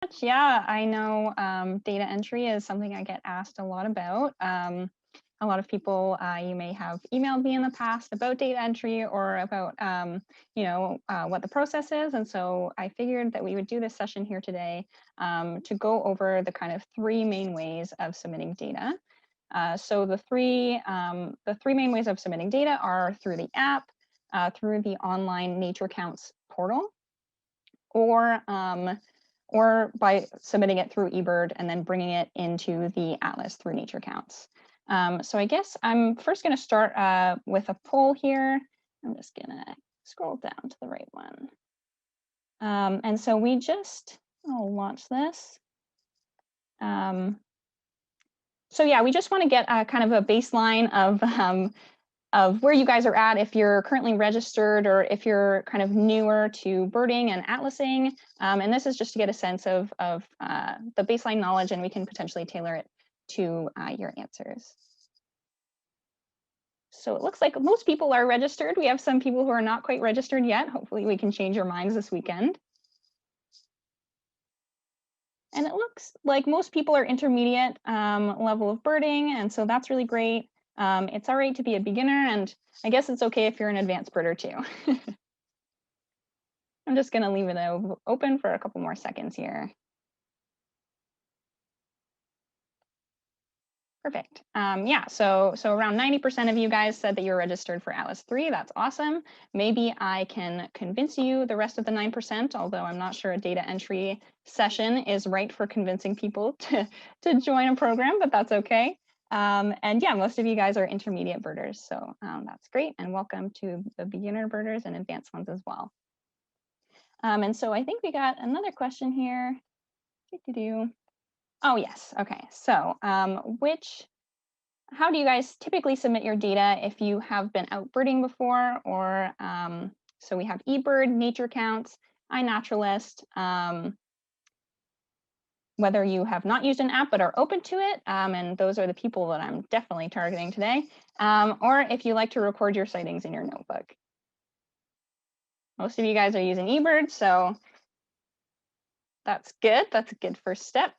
much. Yeah, I know data entry is something I get asked a lot about. A lot of people, you may have emailed me in the past about data entry or about, what the process is. And so I figured that we would do this session here today to go over the kind of three main ways of submitting data. So the three main ways of submitting data are through the app, through the online NatureCounts portal, or by submitting it through eBird and then bringing it into the atlas through NatureCounts. So I guess I'm first going to start with a poll here. I'm just going to scroll down to the right one. And so I'll launch this. So yeah, we just want to get kind of a baseline of where you guys are at, if you're currently registered or if you're kind of newer to birding and atlasing. And this is just to get a sense of the baseline knowledge, and we can potentially tailor it to your answers. So it looks like most people are registered. We have some people who are not quite registered yet. Hopefully we can change your minds this weekend. And it looks like most people are intermediate level of birding, and so that's really great. It's all right to be a beginner, and I guess it's okay if you're an advanced birder too. I'm just going to leave it open for a couple more seconds here. Perfect. Yeah, so around 90% of you guys said that you're registered for Atlas 3. That's awesome. Maybe I can convince you the rest of the 9%, although I'm not sure a data entry session is right for convincing people to join a program, but that's okay. And yeah, most of you guys are intermediate birders, so that's great. And welcome to the beginner birders and advanced ones as well. And so I think we got another question here. Oh, yes. Okay. So how do you guys typically submit your data if you have been out birding before? Or so we have eBird, NatureCounts, iNaturalist, whether you have not used an app but are open to it, and those are the people that I'm definitely targeting today, or if you like to record your sightings in your notebook. Most of you guys are using eBird, so that's good. That's a good first step.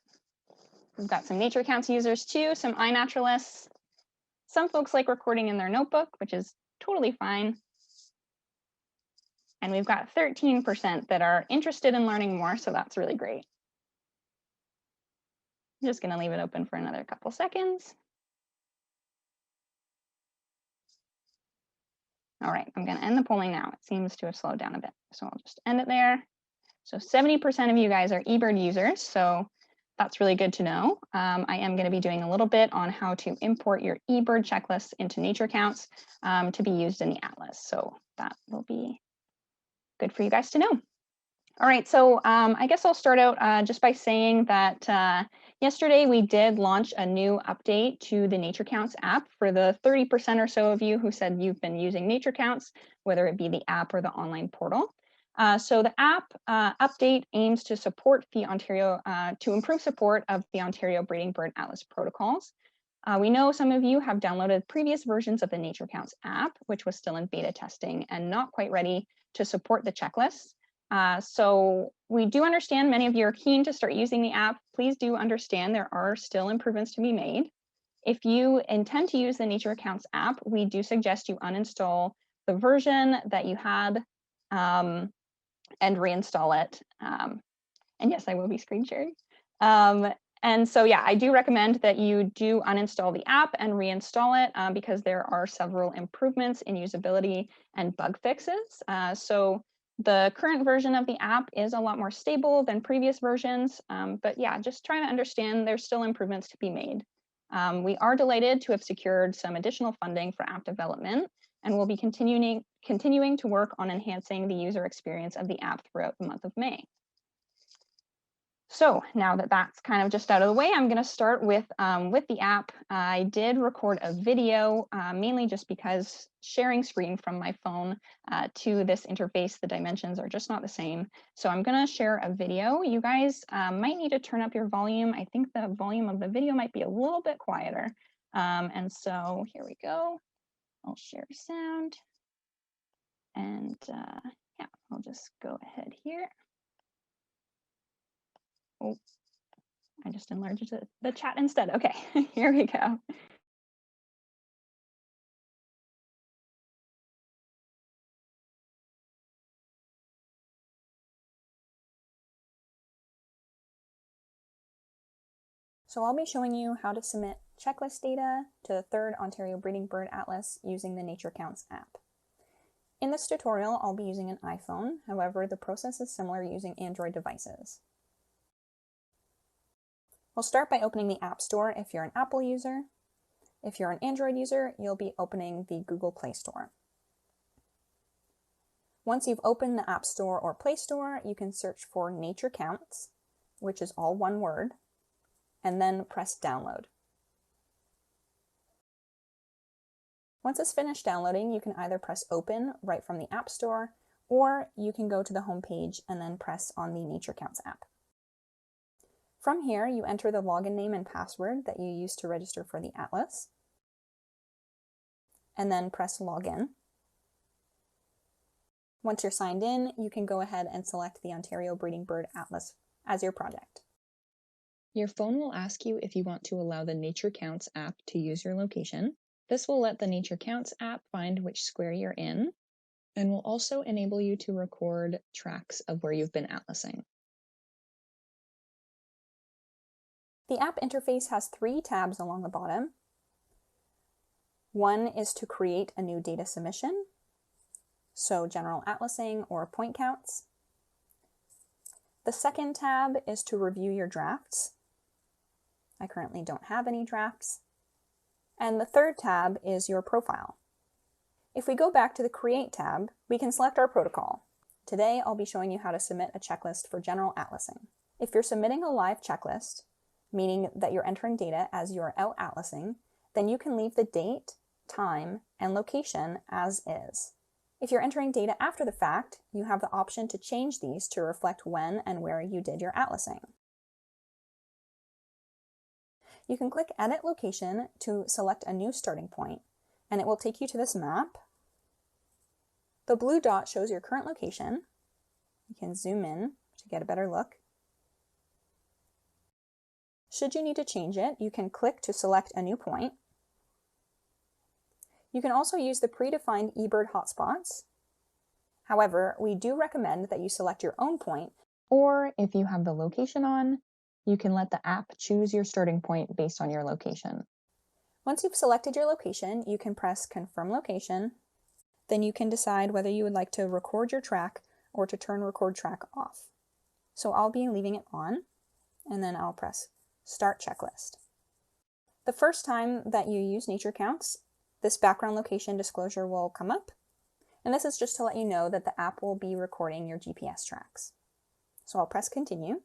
We've got some NatureCounts users too, some iNaturalists. Some folks like recording in their notebook, which is totally fine. And we've got 13% that are interested in learning more, so that's really great. I'm just going to leave it open for another couple seconds. All right, I'm going to end the polling now. It seems to have slowed down a bit, so I'll just end it there. So 70% of you guys are eBird users, so that's really good to know. I am going to be doing a little bit on how to import your eBird checklists into NatureCounts to be used in the atlas, so that will be good for you guys to know. All right, so I guess I'll start out just by saying that yesterday we did launch a new update to the NatureCounts app for the 30% or so of you who said you've been using NatureCounts, whether it be the app or the online portal. So the app update aims to support the to improve support of the Ontario Breeding Bird Atlas protocols. We know some of you have downloaded previous versions of the NatureCounts app, which was still in beta testing and not quite ready to support the checklists. So we do understand many of you are keen to start using the app. Please do understand there are still improvements to be made. If you intend to use the NatureCounts app, we do suggest you uninstall the version that you had and reinstall it. And yes, I will be screen sharing. And so, yeah, I do recommend that you do uninstall the app and reinstall it because there are several improvements in usability and bug fixes. So the current version of the app is a lot more stable than previous versions. But yeah, just trying to understand there's still improvements to be made. We are delighted to have secured some additional funding for app development, and we'll be continuing to work on enhancing the user experience of the app throughout the month of May. So now that that's kind of just out of the way, I'm going to start with the app. I did record a video, mainly just because sharing screen from my phone to this interface, the dimensions are just not the same. So I'm going to share a video. You guys might need to turn up your volume. I think the volume of the video might be a little bit quieter. And so here we go. I'll share sound. And yeah, I'll just go ahead here. Oh, I just enlarged the chat instead. Okay, here we go. So I'll be showing you how to submit checklist data to the 3rd Ontario Breeding Bird Atlas using the NatureCounts app. In this tutorial, I'll be using an iPhone. However, the process is similar using Android devices. We'll start by opening the App Store if you're an Apple user. If you're an Android user, you'll be opening the Google Play Store. Once you've opened the App Store or Play Store, you can search for NatureCounts, which is all one word, and then press download. Once it's finished downloading, you can either press open right from the App Store, or you can go to the home page and then press on the NatureCounts app. From here, you enter the login name and password that you used to register for the Atlas, and then press login. Once you're signed in, you can go ahead and select the Ontario Breeding Bird Atlas as your project. Your phone will ask you if you want to allow the NatureCounts app to use your location. This will let the NatureCounts app find which square you're in, and will also enable you to record tracks of where you've been atlasing. The app interface has 3 tabs along the bottom. One is to create a new data submission, so general atlasing or point counts. The second tab is to review your drafts. I currently don't have any drafts. And the third tab is your profile. If we go back to the Create tab, we can select our protocol. Today, I'll be showing you how to submit a checklist for general atlasing. If you're submitting a live checklist, meaning that you're entering data as you're out atlasing, then you can leave the date, time, and location as is. If you're entering data after the fact, you have the option to change these to reflect when and where you did your atlasing. You can click Edit Location to select a new starting point, and it will take you to this map. The blue dot shows your current location. You can zoom in to get a better look. Should you need to change it, you can click to select a new point. You can also use the predefined eBird hotspots. However, we do recommend that you select your own point, or if you have the location on, you can let the app choose your starting point based on your location. Once you've selected your location, you can press Confirm Location. Then you can decide whether you would like to record your track or to turn Record Track off. So I'll be leaving it on, and then I'll press Start Checklist. The first time that you use NatureCounts, this background location disclosure will come up, and this is just to let you know that the app will be recording your GPS tracks. So I'll press Continue.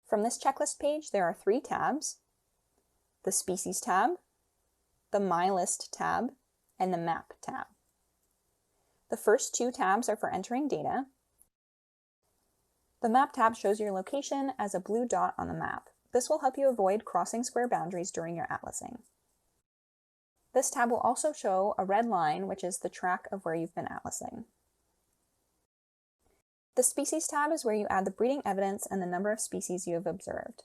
From this checklist page, there are 3 tabs: the Species tab, the My List tab, and the Map tab. The first 2 tabs are for entering data. The Map tab shows your location as a blue dot on the map. This will help you avoid crossing square boundaries during your atlasing. This tab will also show a red line, which is the track of where you've been atlasing. The Species tab is where you add the breeding evidence and the number of species you have observed.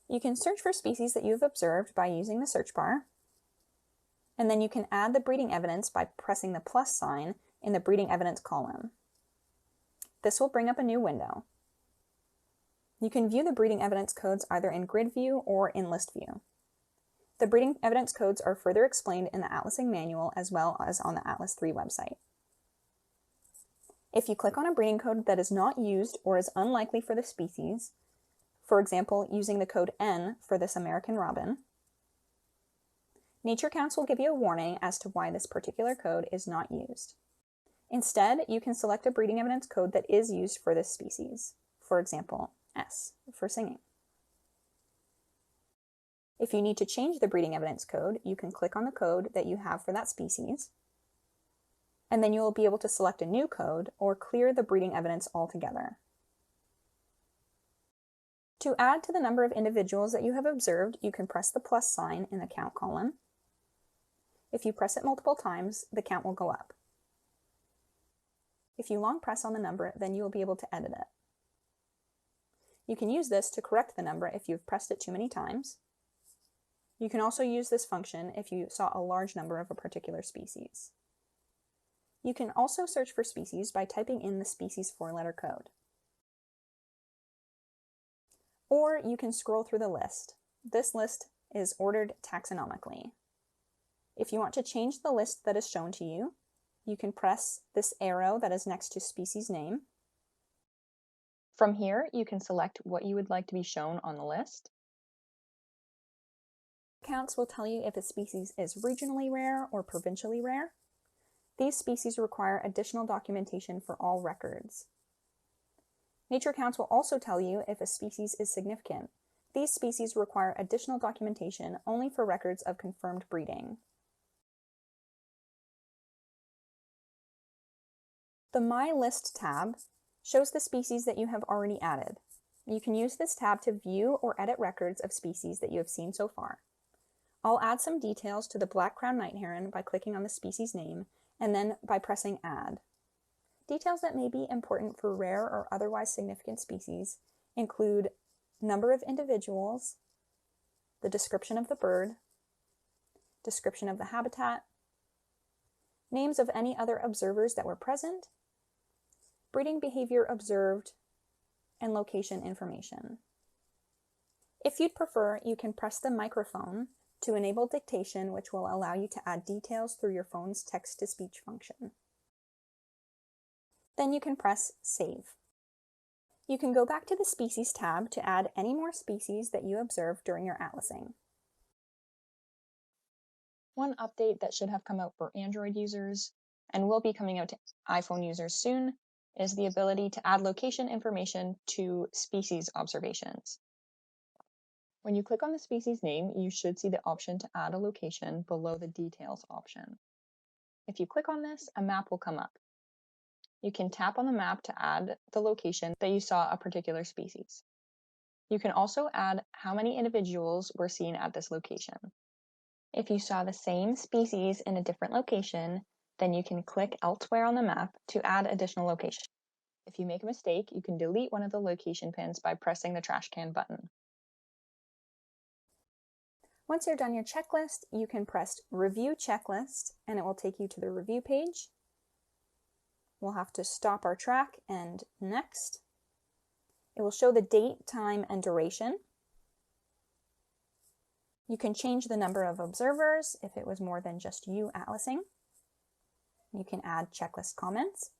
You can search for species that you have observed by using the search bar, and then you can add the breeding evidence by pressing the plus sign in the breeding evidence column. This will bring up a new window. You can view the breeding evidence codes either in grid view or in list view. The breeding evidence codes are further explained in the atlasing manual as well as on the Atlas 3 website. If you click on a breeding code that is not used or is unlikely for the species, for example, using the code N for this American robin, NatureCounts will give you a warning as to why this particular code is not used. Instead, you can select a breeding evidence code that is used for this species, for example, S for singing. If you need to change the breeding evidence code, you can click on the code that you have for that species, and then you will be able to select a new code or clear the breeding evidence altogether. To add to the number of individuals that you have observed, you can press the plus sign in the count column. If you press it multiple times, the count will go up. If you long press on the number, then you will be able to edit it. You can use this to correct the number if you've pressed it too many times. You can also use this function if you saw a large number of a particular species. You can also search for species by typing in the species 4-letter code. Or you can scroll through the list. This list is ordered taxonomically. If you want to change the list that is shown to you, you can press this arrow that is next to species name. From here, you can select what you would like to be shown on the list. Counts will tell you if a species is regionally rare or provincially rare. These species require additional documentation for all records. NatureCounts will also tell you if a species is significant. These species require additional documentation only for records of confirmed breeding. The My List tab shows the species that you have already added. You can use this tab to view or edit records of species that you have seen so far. I'll add some details to the black-crowned night heron by clicking on the species name and then by pressing Add. Details that may be important for rare or otherwise significant species include number of individuals, the description of the bird, description of the habitat, names of any other observers that were present, breeding behavior observed, and location information. If you'd prefer, you can press the microphone to enable dictation, which will allow you to add details through your phone's text-to-speech function. Then you can press Save. You can go back to the Species tab to add any more species that you observed during your atlasing. One update that should have come out for Android users and will be coming out to iPhone users soon is the ability to add location information to species observations. When you click on the species name, you should see the option to add a location below the details option. If you click on this, a map will come up. You can tap on the map to add the location that you saw a particular species. You can also add how many individuals were seen at this location. If you saw the same species in a different location, then you can click elsewhere on the map to add additional location. If you make a mistake, you can delete one of the location pins by pressing the trash can button. Once you're done your checklist, you can press Review Checklist, and it will take you to the review page. We'll have to stop our track and next. It will show the date, time, and duration. You can change the number of observers if it was more than just you atlasing. You can add checklist comments.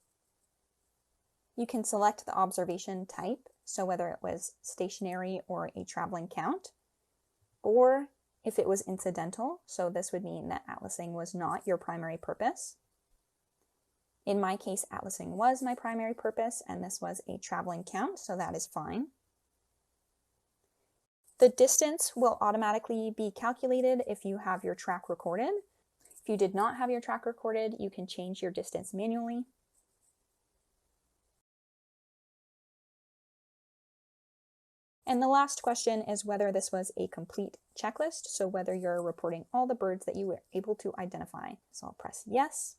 You can select the observation type, so whether it was stationary or a traveling count, or if it was incidental, so this would mean that atlasing was not your primary purpose. In my case, atlasing was my primary purpose, and this was a traveling count, so that is fine. The distance will automatically be calculated if you have your track recorded. If you did not have your track recorded, you can change your distance manually. And the last question is whether this was a complete checklist, so whether you're reporting all the birds that you were able to identify. So I'll press yes.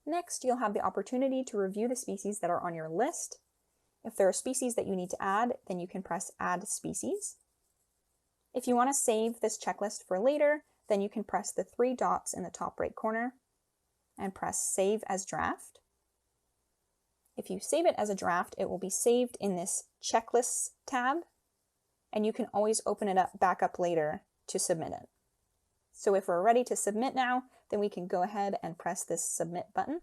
Next, you'll have the opportunity to review the species that are on your list. If there are species that you need to add, then you can press Add Species. If you want to save this checklist for later, then you can press the 3 dots in the top right corner and press Save as Draft. If you save it as a draft, it will be saved in this Checklists tab, and you can always open it up back up later to submit it. So if we're ready to submit now, then we can go ahead and press this Submit button.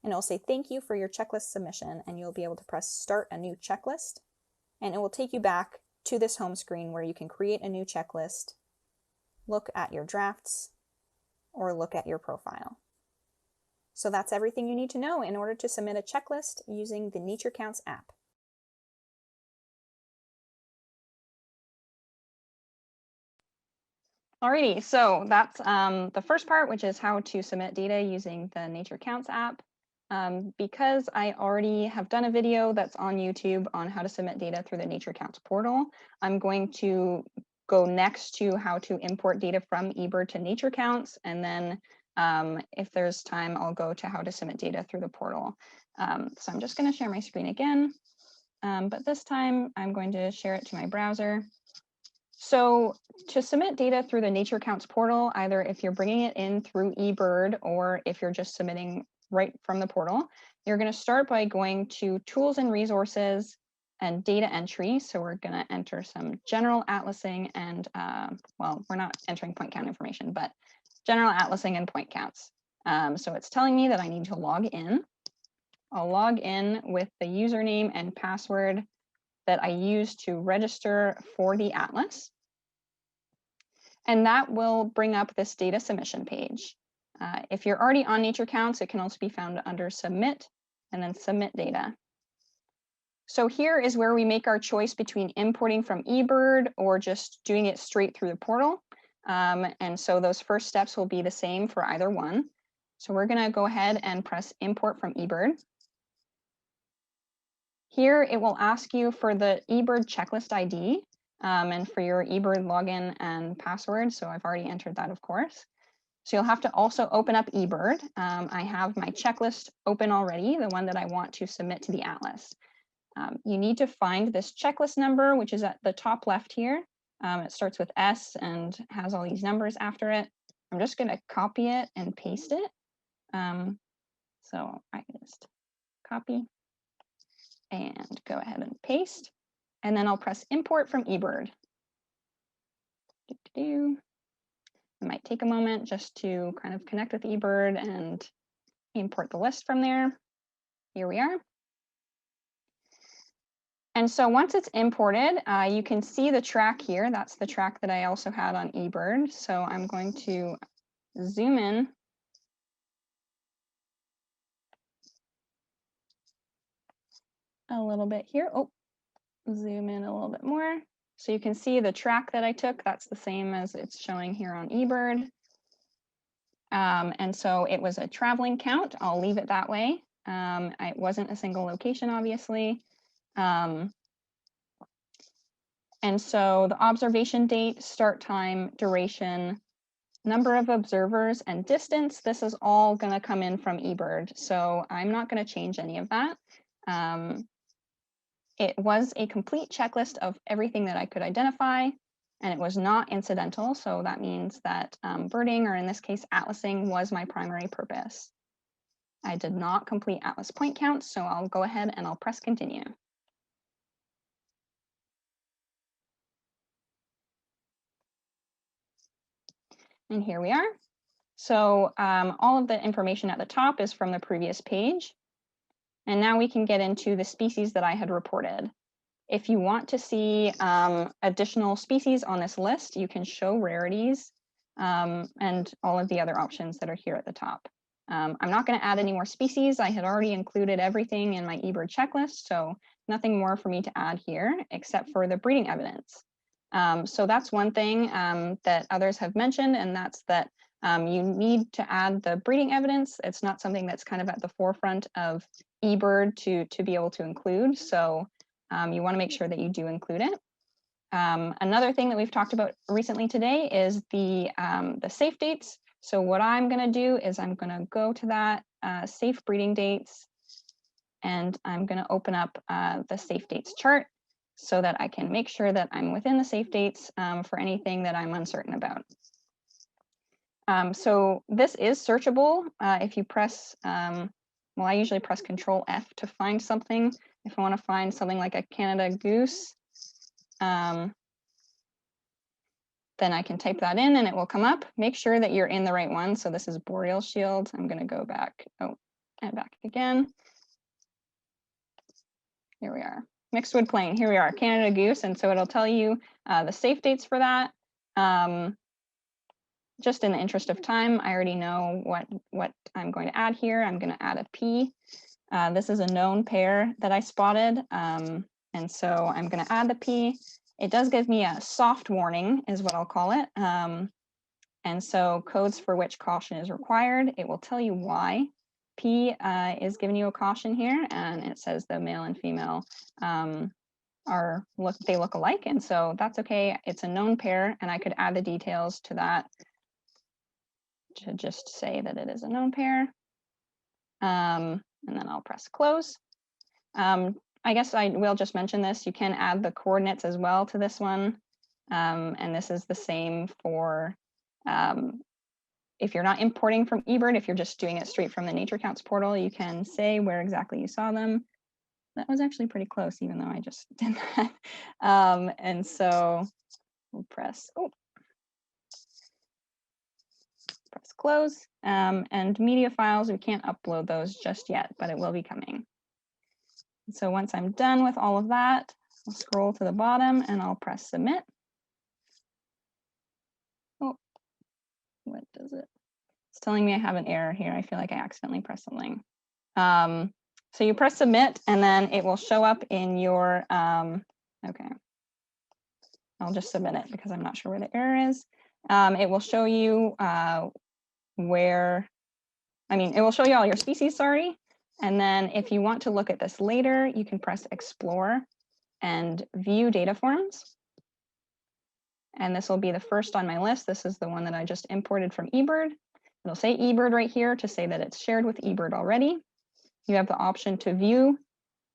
And it'll say thank you for your checklist submission, and you'll be able to press Start a New Checklist, and it will take you back to this home screen where you can create a new checklist, look at your drafts, or look at your profile. So that's everything you need to know in order to submit a checklist using the NatureCounts app. Alrighty, so that's the first part, which is how to submit data using the NatureCounts app. Because I already have done a video that's on YouTube on how to submit data through the NatureCounts portal, I'm going to go next to how to import data from eBird to NatureCounts, and then if there's time, I'll go to how to submit data through the portal. So I'm just going to share my screen again. but this time I'm going to share it to my browser. So to submit data through the NatureCounts portal, either if you're bringing it in through eBird or if you're just submitting right from the portal, you're going to start by going to Tools and Resources and Data Entry. So we're going to enter some general atlasing and, well, we're not entering point count information, but general atlasing and point counts. So it's telling me that I need to log in. I'll log in with the username and password that I use to register for the atlas. And that will bring up this data submission page. If you're already on NatureCounts, it can also be found under Submit and then Submit Data. So here is where we make our choice between importing from eBird or just doing it straight through the portal. And so those first steps will be the same for either one. So we're going to go ahead and press Import from eBird. Here it will ask you for the eBird checklist ID and for your eBird login and password. So I've already entered that, of course. So you'll have to also open up eBird. I have my checklist open already, the one that I want to submit to the atlas. You need to find this checklist number, which is at the top left here. It starts with S and has all these numbers after it. I'm just going to copy it and paste it. So I can just copy and go ahead and paste. And then I'll press import from eBird. It might take a moment just to kind of connect with eBird and import the list from there. Here we are. And so once it's imported, you can see the track here. That's the track that I also had on eBird. So I'm going to zoom in. A little bit here. Oh, zoom in a little bit more. So you can see the track that I took. That's the same as it's showing here on eBird. And so it was a traveling count. I'll leave it that way. It wasn't a single location, obviously. And so the observation date, start time, duration, number of observers, and distance, this is all going to come in from eBird. So I'm not going to change any of that. It was a complete checklist of everything that I could identify, and it was not incidental. So that means that birding, or in this case, atlasing, was my primary purpose. I did not complete atlas point counts, so I'll go ahead and I'll press continue. And here we are. So all of the information at the top is from the previous page. And now we can get into the species that I had reported. If you want to see additional species on this list, you can show rarities and all of the other options that are here at the top. I'm not going to add any more species. I had already included everything in my eBird checklist, so nothing more for me to add here except for the breeding evidence. So that's one thing that others have mentioned, and that's that you need to add the breeding evidence. It's not something that's kind of at the forefront of eBird to be able to include. So you want to make sure that you do include it. Another thing that we've talked about recently today is the safe dates. So what I'm going to do is I'm going to go to that safe breeding dates, and I'm going to open up the safe dates chart so that I can make sure that I'm within the safe dates for anything that I'm uncertain about. So this is searchable if you press, well, I usually press Control F to find something. If I want to find something like a Canada goose, then I can type that in and it will come up. Make sure that you're in the right one. So this is boreal shield. I'm going to go back, and back again. Here we are. Mixed wood plain. Here we are, Canada goose. And so it'll tell you the safe dates for that. Just in the interest of time, I already know what I'm going to add here. I'm going to add a P. This is a known pair that I spotted. And so I'm going to add the P. It does give me a soft warning is what I'll call it. And so codes for which caution is required. It will tell you why. P is giving you a caution here, and it says the male and female they look alike, and so that's okay. It's a known pair, and I could add the details to that to just say that it is a known pair. And then I'll press close. I guess I will just mention this. You can add the coordinates as well to this one. And this is the same for if you're not importing from eBird, if you're just doing it straight from the NatureCounts portal, you can say where exactly you saw them. That was actually pretty close, even though I just did that. And so we'll press close. And media files, we can't upload those just yet, but it will be coming. So once I'm done with all of that, I'll scroll to the bottom and I'll press submit. Oh, what does it? It's telling me I have an error here. I feel like I accidentally pressed something. So you press submit and then it will show up in your, okay. I'll just submit it because I'm not sure where the error is. It will show you it will show you all your species, sorry. And then if you want to look at this later, you can press explore and view data forms. And this will be the first on my list. This is the one that I just imported from eBird. It'll say eBird right here to say that it's shared with eBird already. You have the option to view,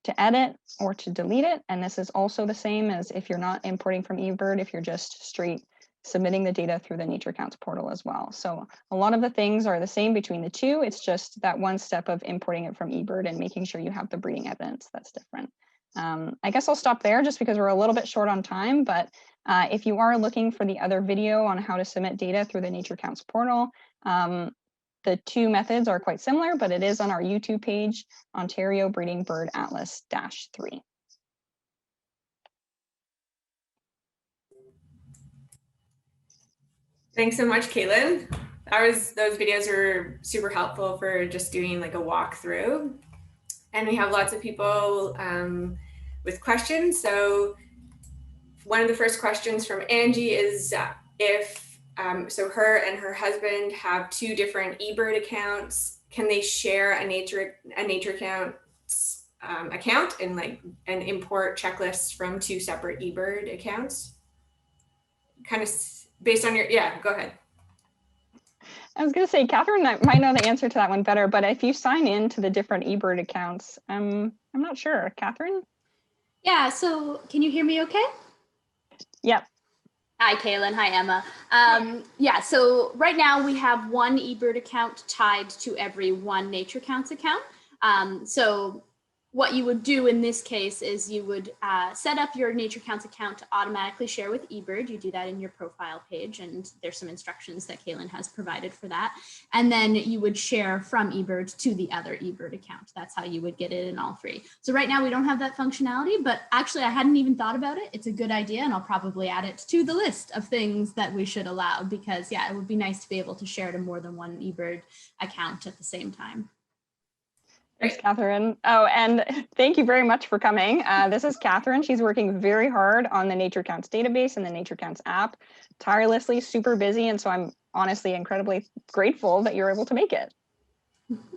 to edit, or to delete it. And this is also the same as if you're not importing from eBird, if you're just straight submitting the data through the NatureCounts portal as well. So a lot of the things are the same between the two. It's just that one step of importing it from eBird and making sure you have the breeding evidence that's different. I guess I'll stop there just because we're a little bit short on time, but if you are looking for the other video on how to submit data through the NatureCounts portal, the two methods are quite similar, but it is on our YouTube page, Ontario Breeding Bird Atlas -3. Thanks so much, Caitlin. Those videos were super helpful for just doing like a walkthrough. And we have lots of people with questions. So one of the first questions from Angie is if so her and her husband have two different eBird accounts, can they share a NatureCounts account and import checklists from two separate eBird accounts? Kind of based on your, yeah, go ahead. I was going to say, Catherine might know the answer to that one better, but if you sign in to the different eBird accounts, I'm not sure. Catherine? Yeah, so can you hear me okay? Yep. Hi, Kaylin. Hi, Emma. Yeah, so right now we have one eBird account tied to every one NatureCounts account. So what you would do in this case is you would set up your NatureCounts account to automatically share with eBird. You do that in your profile page, and there's some instructions that Kaylin has provided for that. And then you would share from eBird to the other eBird account. That's how you would get it in all three. So right now we don't have that functionality, but actually I hadn't even thought about it. It's a good idea, and I'll probably add it to the list of things that we should allow, because yeah, it would be nice to be able to share to more than one eBird account at the same time. Thanks, Catherine. Oh, and thank you very much for coming. This is Catherine. She's working very hard on the NatureCounts database and the NatureCounts app, tirelessly, super busy. And so I'm honestly incredibly grateful that you're able to make it.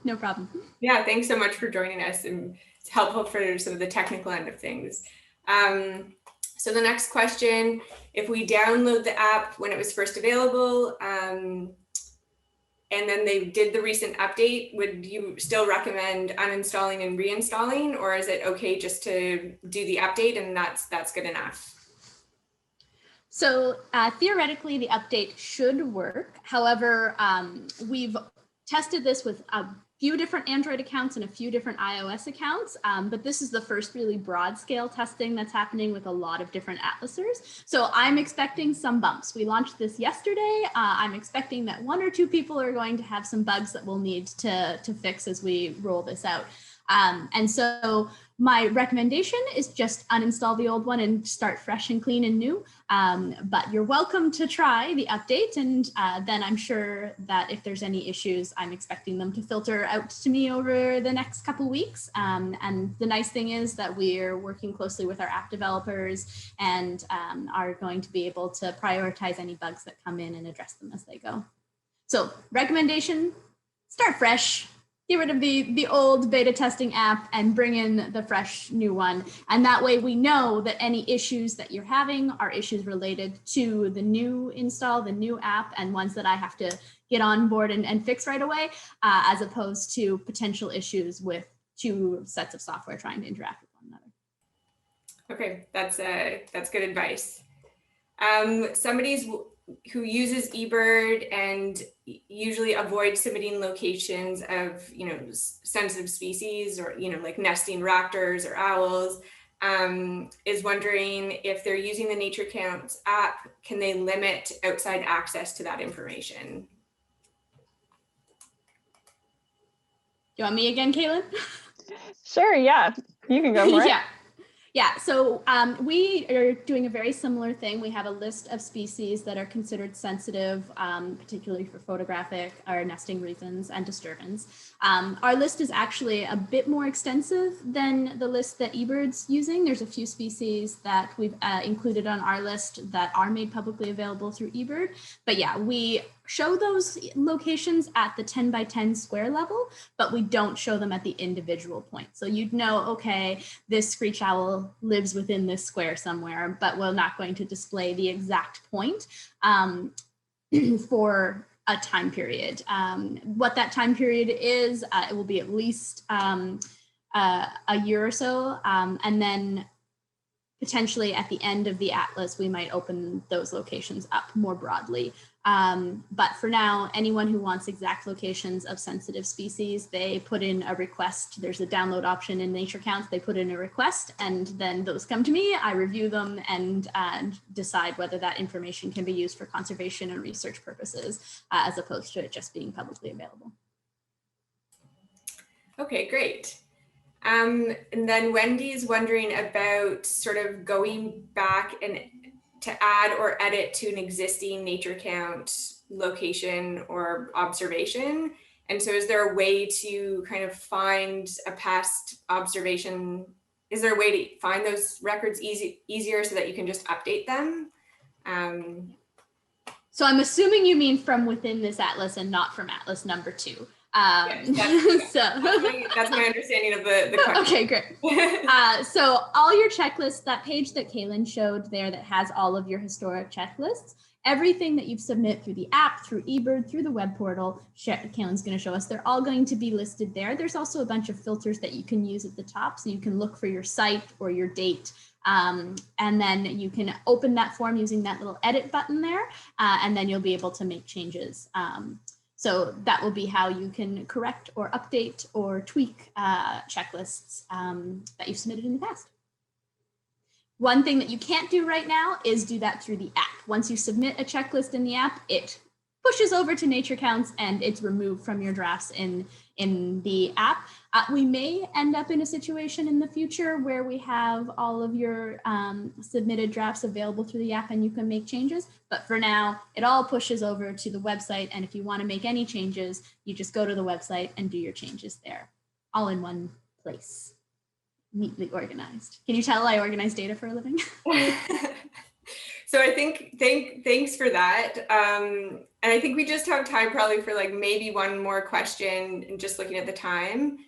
No problem. Yeah, thanks so much for joining us. And it's helpful for some of the technical end of things. So the next question, if we download the app when it was first available, and then they did the recent update, would you still recommend uninstalling and reinstalling, or is it okay just to do the update and that's good enough? So theoretically, the update should work. However, we've tested this with a few different Android accounts and a few different iOS accounts, but this is the first really broad scale testing that's happening with a lot of different atlasers. So I'm expecting some bumps. We launched this yesterday. I'm expecting that 1 or 2 people are going to have some bugs that we'll need to fix as we roll this out. And so my recommendation is just uninstall the old one and start fresh and clean and new. But you're welcome to try the update. And then I'm sure that if there's any issues, I'm expecting them to filter out to me over the next couple weeks. And the nice thing is that we're working closely with our app developers and are going to be able to prioritize any bugs that come in and address them as they go. So recommendation, start fresh. Get rid of the old beta testing app and bring in the fresh new one. And that way we know that any issues that you're having are issues related to the new install, the new app, and ones that I have to get on board and fix right away, as opposed to potential issues with 2 sets of software trying to interact with one another. Okay, that's good advice. Who uses eBird and usually avoids submitting locations of, sensitive species or, like nesting raptors or owls, is wondering if they're using the NatureCounts app, can they limit outside access to that information? You want me again, Caitlin? Sure, yeah, you can go for it. Yeah, so we are doing a very similar thing. We have a list of species that are considered sensitive, particularly for photographic or nesting reasons and disturbance. Our list is actually a bit more extensive than the list that eBird's using. There's a few species that we've included on our list that are made publicly available through eBird. But yeah, we show those locations at the 10 by 10 square level, but we don't show them at the individual point. So you'd know, okay, this screech owl lives within this square somewhere, but we're not going to display the exact point for a time period. What that time period is, it will be at least a year or so, and then potentially at the end of the atlas, we might open those locations up more broadly. But for now, anyone who wants exact locations of sensitive species, they put in a request. There's a download option in NatureCounts. They put in a request, and then those come to me. I review them and decide whether that information can be used for conservation and research purposes, as opposed to it just being publicly available. Okay, great. And then Wendy's wondering about sort of going back and to add or edit to an existing NatureCount location or observation. And so is there a way to kind of find a past observation? Is there a way to find those records easier so that you can just update them? So I'm assuming you mean from within this atlas and not from atlas number 2. Yes, that's my understanding of the question. Okay, great. So all your checklists, that page that Kaylin showed there that has all of your historic checklists, everything that you submit through the app, through eBird, through the web portal, Kaylin's going to show us, they're all going to be listed there. There's also a bunch of filters that you can use at the top, so you can look for your site or your date. And then you can open that form using that little edit button there, and then you'll be able to make changes. So that will be how you can correct or update or tweak checklists that you've submitted in the past. One thing that you can't do right now is do that through the app. Once you submit a checklist in the app, it pushes over to NatureCounts and it's removed from your drafts in the app. We may end up in a situation in the future where we have all of your submitted drafts available through the app and you can make changes. But for now, it all pushes over to the website. And if you want to make any changes, you just go to the website and do your changes there, all in one place, neatly organized. Can you tell I organize data for a living? So I think, thanks for that. And I think we just have time probably for like maybe one more question and just looking at the time.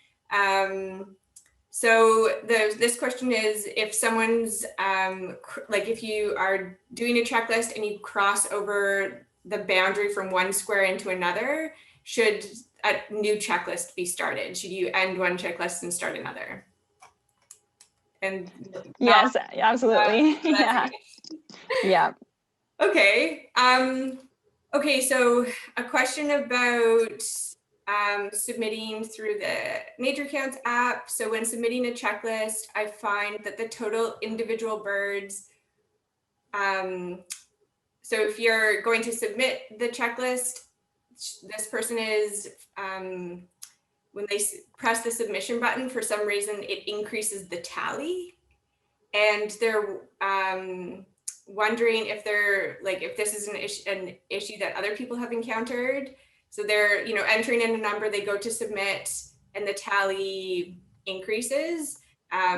So this question is, if someone's, like if you are doing a checklist and you cross over the boundary from one square into another, should a new checklist be started? Should you end one checklist and start another? And yes, absolutely. Yeah. Yeah. Okay. Okay. So a question about submitting through the NatureCounts app. So when submitting a checklist, I find that the total individual birds. So if you're going to submit the checklist, this person is when they press the submission button, for some reason, it increases the tally. And they're wondering if they're like, if this is an issue that other people have encountered. So they're, entering in a number, they go to submit and the tally increases.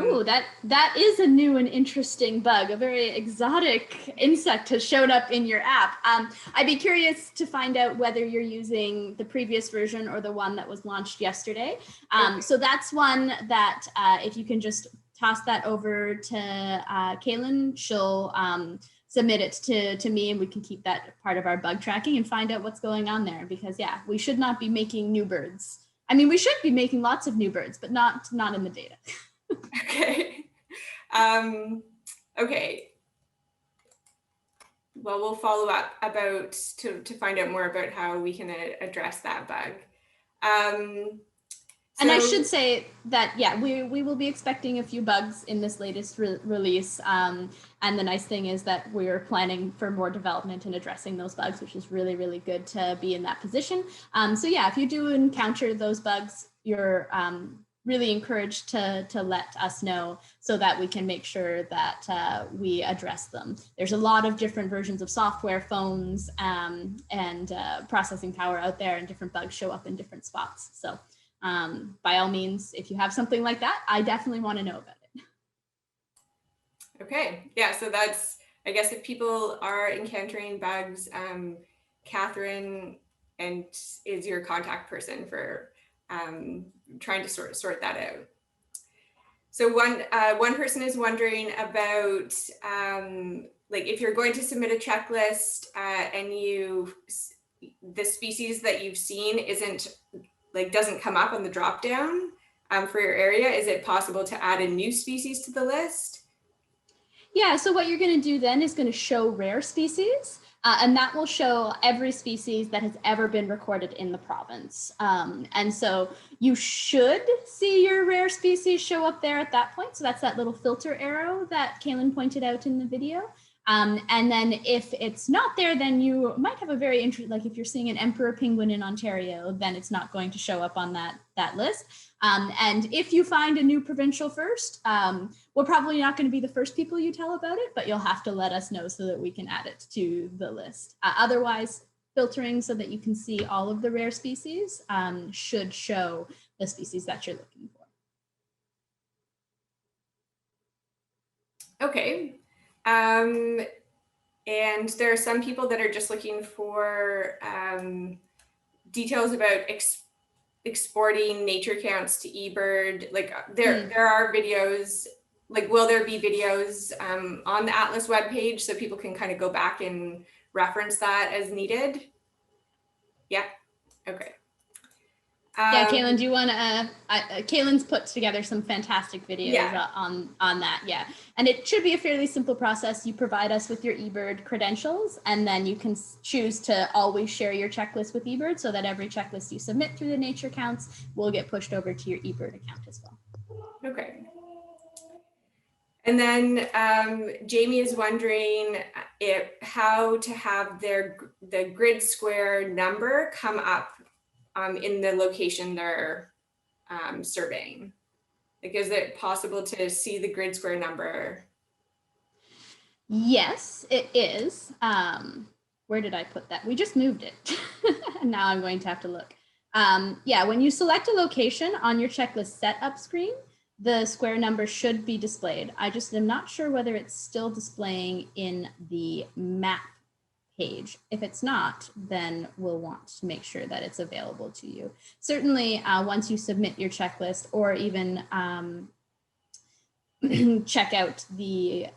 Ooh, that is a new and interesting bug. A very exotic insect has showed up in your app. I'd be curious to find out whether you're using the previous version or the one that was launched yesterday. So that's one that if you can just toss that over to Kaylin, she'll submit it to me and we can keep that part of our bug tracking and find out what's going on there. Because yeah, we should not be making new birds. I mean, we should be making lots of new birds, but not in the data. Okay. Okay. Well, we'll follow up about to find out more about how we can address that bug. And I should say that, yeah, we will be expecting a few bugs in this latest release. And the nice thing is that we're planning for more development and addressing those bugs, which is really, really good to be in that position. So yeah, if you do encounter those bugs, you're really encouraged to let us know so that we can make sure that we address them. There's a lot of different versions of software, phones, and processing power out there, and different bugs show up in different spots. So by all means, if you have something like that, I definitely want to know about it. Okay, yeah, so that's, I guess if people are encountering bugs, Catherine is your contact person for trying to sort that out. So one person is wondering about like if you're going to submit a checklist and the species that you've seen doesn't come up on the drop down for your area, is it possible to add a new species to the list? Yeah, so what you're going to do then is going to show rare species, and that will show every species that has ever been recorded in the province. And so you should see your rare species show up there at that point. So that's that little filter arrow that Kaylin pointed out in the video. And then if it's not there, then you might have a very interesting, like if you're seeing an emperor penguin in Ontario, then it's not going to show up on that list. And if you find a new provincial first, we're probably not going to be the first people you tell about it, but you'll have to let us know so that we can add it to the list. Otherwise, filtering so that you can see all of the rare species should show the species that you're looking for. Okay. And there are some people that are just looking for details about exporting NatureCounts to eBird. Like there are videos, like will there be videos on the Atlas webpage so people can kind of go back and reference that as needed? Yeah, okay. Yeah, Kaylin, do you want to, Kaylin's put together some fantastic videos on that, yeah. And it should be a fairly simple process. You provide us with your eBird credentials, and then you can choose to always share your checklist with eBird so that every checklist you submit through the NatureCounts will get pushed over to your eBird account as well. Okay. And then Jamie is wondering how to have the grid square number come up in the location they're surveying. Like, is it possible to see the grid square number? Yes, it is. Where did I put that? We just moved it. Now I'm going to have to look. Yeah, when you select a location on your checklist setup screen, the square number should be displayed. I just am not sure whether it's still displaying in the map page. If it's not, then we'll want to make sure that it's available to you. Certainly, once you submit your checklist, or even check out the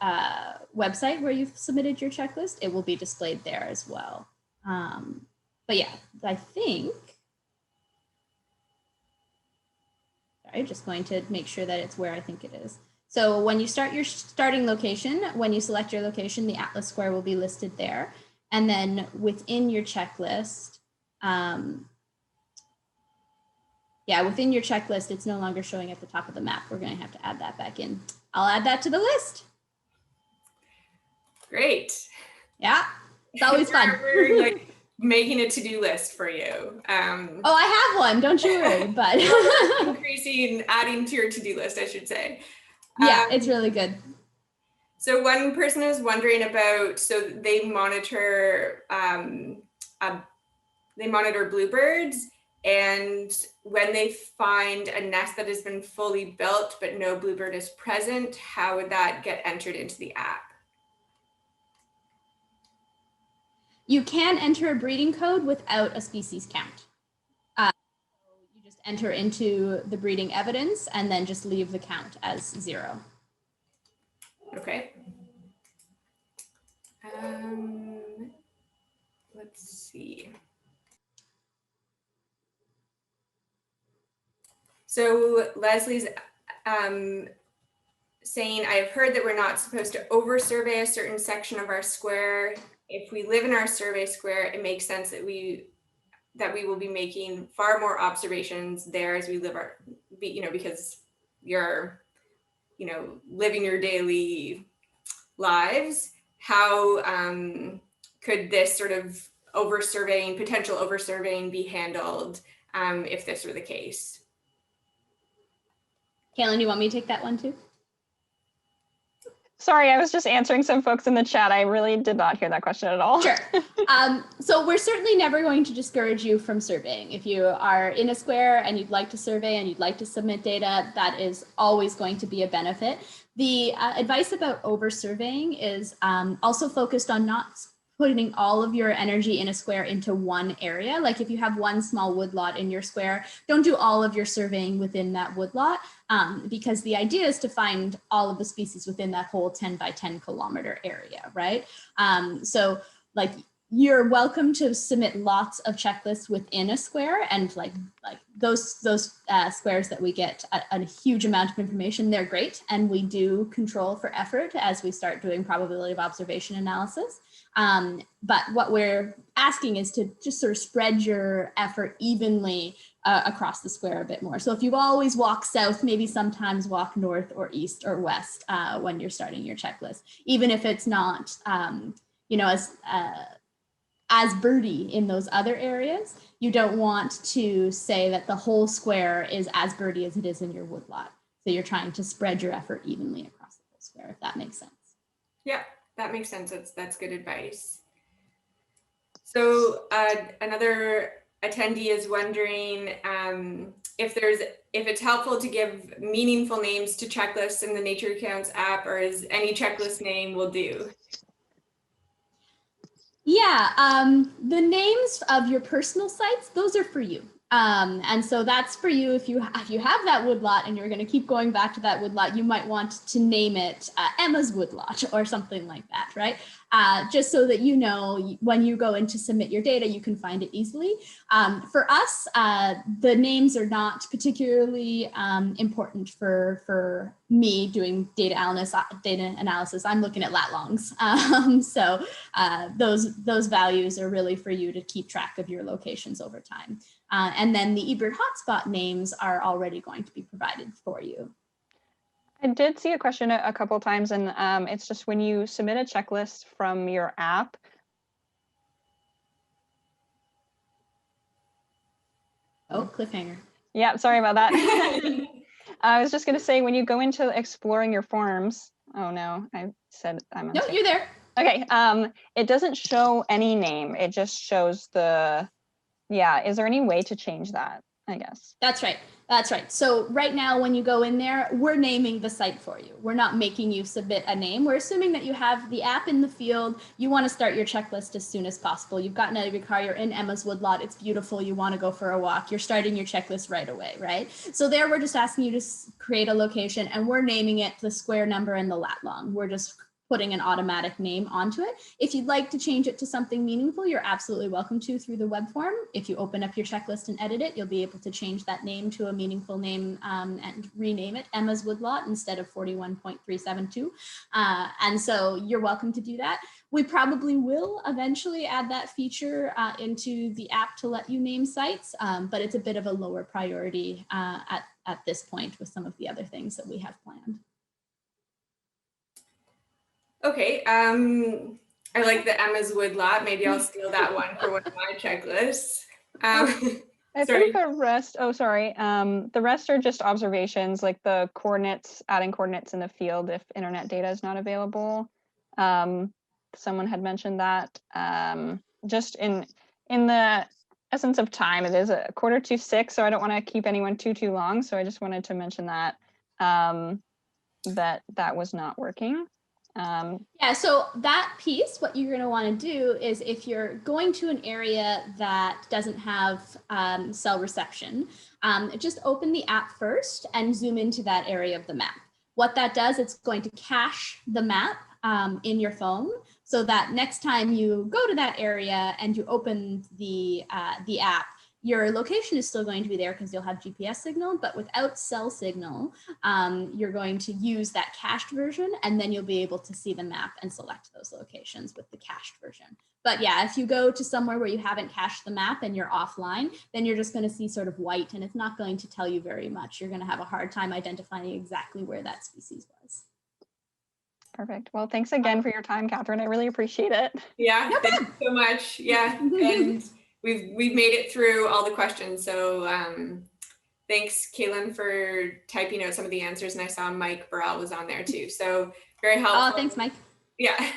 website where you've submitted your checklist, it will be displayed there as well. But yeah, I think, sorry, just going to make sure that it's where I think it is. So when you start your starting location, when you select your location, the Atlas square will be listed there. And then within your checklist, within your checklist, it's no longer showing at the top of the map. We're going to have to add that back in. I'll add that to the list. Great. Yeah, it's always fun. We're like making a to-do list for you. Oh, I have one, don't you worry, but increasing, adding to your to-do list, I should say. Yeah, it's really good. So one person is wondering about, so they monitor bluebirds, and when they find a nest that has been fully built but no bluebird is present, how would that get entered into the app? You can enter a breeding code without a species count. You just enter into the breeding evidence and then just leave the count as 0. Okay. Let's see. So Leslie's saying, I've heard that we're not supposed to over-survey a certain section of our square. If we live in our survey square, it makes sense that we will be making far more observations there as we live our, because you're, living your daily lives. How could this sort of potential over-surveying be handled if this were the case? Kaylin, do you want me to take that one too? Sorry, I was just answering some folks in the chat. I really did not hear that question at all. Sure. So we're certainly never going to discourage you from surveying. If you are in a square and you'd like to survey and you'd like to submit data, that is always going to be a benefit. The advice about over-surveying is also focused on not putting all of your energy in a square into one area. Like if you have one small woodlot in your square, don't do all of your surveying within that woodlot, because the idea is to find all of the species within that whole 10 by 10 kilometer area, right? So like you're welcome to submit lots of checklists within a square, and like those squares that we get a huge amount of information, they're great. And we do control for effort as we start doing probability of observation analysis. But what we're asking is to just sort of spread your effort evenly across the square a bit more. So if you always walk south, maybe sometimes walk north or east or west when you're starting your checklist, even if it's not, as birdie in those other areas. You don't want to say that the whole square is as birdie as it is in your woodlot. So you're trying to spread your effort evenly across the whole square, if that makes sense. Yeah, that makes sense. That's good advice. So another attendee is wondering if it's helpful to give meaningful names to checklists in the NatureCounts app, or is any checklist name will do? Yeah, the names of your personal sites, those are for you. And so that's for you. If you have that woodlot and you're going to keep going back to that woodlot, you might want to name it Emma's woodlot or something like that, right? Just so that you know when you go in to submit your data, you can find it easily. For us, the names are not particularly important for me doing data analysis. I'm looking at lat longs. So those values are really for you to keep track of your locations over time. And then the eBird hotspot names are already going to be provided for you. I did see a question a couple of times, and it's just when you submit a checklist from your app. Oh, cliffhanger. Yeah, sorry about that. I was just going to say, when you go into exploring your forms, oh no, I said I'm on. No, you're there. Okay, it doesn't show any name. It just shows the, yeah, is there any way to change that, I guess? That's right. That's right. So right now, when you go in there, we're naming the site for you. We're not making you submit a name. We're assuming that you have the app in the field. You want to start your checklist as soon as possible. You've gotten out of your car. You're in Emma's woodlot. It's beautiful. You want to go for a walk. You're starting your checklist right away, right? So there, we're just asking you to create a location, and we're naming it the square number and the lat long. We're just putting an automatic name onto it. If you'd like to change it to something meaningful, you're absolutely welcome to through the web form. If you open up your checklist and edit it, you'll be able to change that name to a meaningful name and rename it Emma's Woodlot instead of 41.372. And so you're welcome to do that. We probably will eventually add that feature into the app to let you name sites, but it's a bit of a lower priority at this point with some of the other things that we have planned. Okay, I like the Emma's Woodlot. Maybe I'll steal that one for one of my checklists. I think the rest, the rest are just observations, like the coordinates, adding coordinates in the field if internet data is not available. Someone had mentioned that. Just in the essence of time, it is 5:45, so I don't want to keep anyone too long. So I just wanted to mention that that was not working. Yeah, so that piece, what you're going to want to do is if you're going to an area that doesn't have cell reception, just open the app first and zoom into that area of the map. What that does, it's going to cache the map in your phone so that next time you go to that area and you open the app, your location is still going to be there because you'll have GPS signal, but without cell signal, you're going to use that cached version, and then you'll be able to see the map and select those locations with the cached version. But yeah, if you go to somewhere where you haven't cached the map and you're offline, then you're just going to see sort of white, and it's not going to tell you very much. You're going to have a hard time identifying exactly where that species was. Perfect. Well, thanks again for your time, Catherine. I really appreciate it. Yeah, thank you so much. Yeah, and we've made it through all the questions. So thanks, Caitlin, for typing out some of the answers. And I saw Mike Burrell was on there too. So very helpful. Oh, thanks, Mike. Yeah.